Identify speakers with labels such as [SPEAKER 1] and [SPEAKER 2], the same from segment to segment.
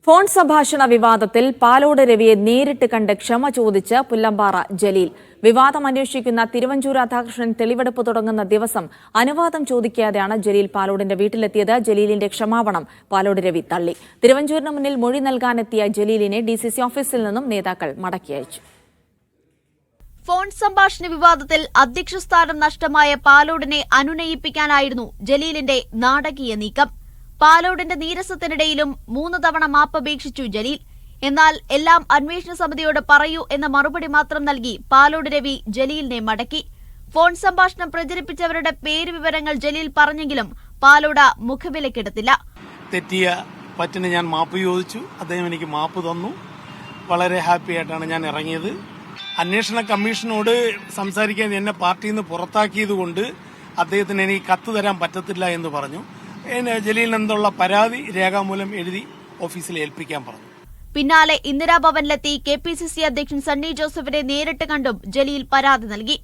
[SPEAKER 1] Phone സംഭാഷണ വിവാദത്തിൽ പാലോട് രവിയെ നേരിട്ട് കണ്ട് ക്ഷമ ചോദിച്ച് പുല്ലമ്പാറ ജലീൽ. വിവാദം അന്വേഷിക്കുന്ന തിരുവഞ്ചൂർ രാധാകൃഷ്ണൻ തെളിവെടുപ്പ് തുടങ്ങുന്ന ദിവസം അനുവാദം ചോദിക്കാതെയാണ് ജലീൽ പാലോടിന്റെ വീട്ടിലെത്തിയത്. ജലീലിന്റെ ക്ഷമാപണം പാലോട് രവി തള്ളി. തിരുവഞ്ചൂരിന് മുന്നിൽ മൊഴി നൽകാനെത്തിയ ജലീലിനെ DCC ഓഫീസിൽ നിന്നും നേതാക്കൾ മടക്കി അയച്ചു.
[SPEAKER 2] ഫോൺ സംഭാഷണ വിവാദത്തിൽ അധ്യക്ഷസ്ഥാനം നഷ്ടമായ പാലോടിനെ അനുനയിപ്പിക്കാനായിരുന്നു ജലീലിന്റെ നാടകീയ നീക്കം. പാലോടിന്റെ നീരസത്തിനിടയിലും 3 തവണ മാപ്പപേക്ഷിച്ചു ജലീൽ. എന്നാൽ എല്ലാം അന്വേഷണ സമിതിയോട് പറയൂ എന്ന മറുപടി മാത്രം നൽകി പാലോട് രവി ജലീലിനെ മടക്കി. ഫോൺ സംഭാഷണം പ്രചരിപ്പിച്ചവരുടെ പേര് വിവരങ്ങൾ ജലീൽ പറഞ്ഞെങ്കിലും പാലോട് മുഖവിലക്കെടുത്തില്ല.
[SPEAKER 3] തെറ്റിയ പറ്റിന് ഞാൻ മാപ്പ് ചോദിച്ചു, അദ്ദേഹം എനിക്ക് മാപ്പ് തന്നു. വളരെ ഹാപ്പി ആയിട്ടാണ് ഞാൻ ഇറങ്ങിയത്. അന്വേഷണ കമ്മീഷനോട് സംസാരിക്കാൻ എന്നെ പാർട്ടിയിൽ നിന്ന് പുറത്താക്കിയതുകൊണ്ട് അദ്ദേഹത്തിന് എനിക്ക് കത്ത് തരാൻ പറ്റത്തില്ല എന്ന് പറഞ്ഞു. ജലീലിന് എന്നുള്ള പരാതി രേഖാമൂലം എഴുതി ഓഫീസിൽ ഏൽപ്പിക്കാൻ പറഞ്ഞു.
[SPEAKER 2] പിന്നാലെ ഇന്ദിരാഭവനിലെത്തി KPCC അധ്യക്ഷൻ സണ്ണി ജോസഫിനെ നേരിട്ട് കണ്ടും ജലീൽ പരാതി നൽകി.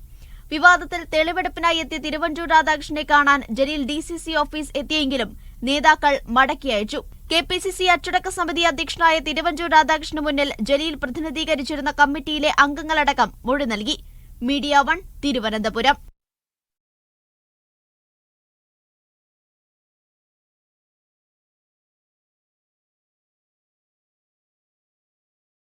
[SPEAKER 2] വിവാദത്തിൽ തെളിവെടുപ്പിനായി എത്തിയ തിരുവഞ്ചൂർ രാധാകൃഷ്ണനെ കാണാൻ ജലീൽ DCC ഓഫീസ് എത്തിയെങ്കിലും നേതാക്കൾ മടക്കി അയച്ചു. KPCC അച്ചടക്ക സമിതി അധ്യക്ഷനായ തിരുവഞ്ചൂർ രാധാകൃഷ്ണന് മുന്നിൽ ജലീൽ പ്രതിനിധീകരിച്ചിരുന്ന കമ്മിറ്റിയിലെ അംഗങ്ങളടക്കം മൊഴി നൽകി. മീഡിയ 1 തിരുവനന്തപുരം.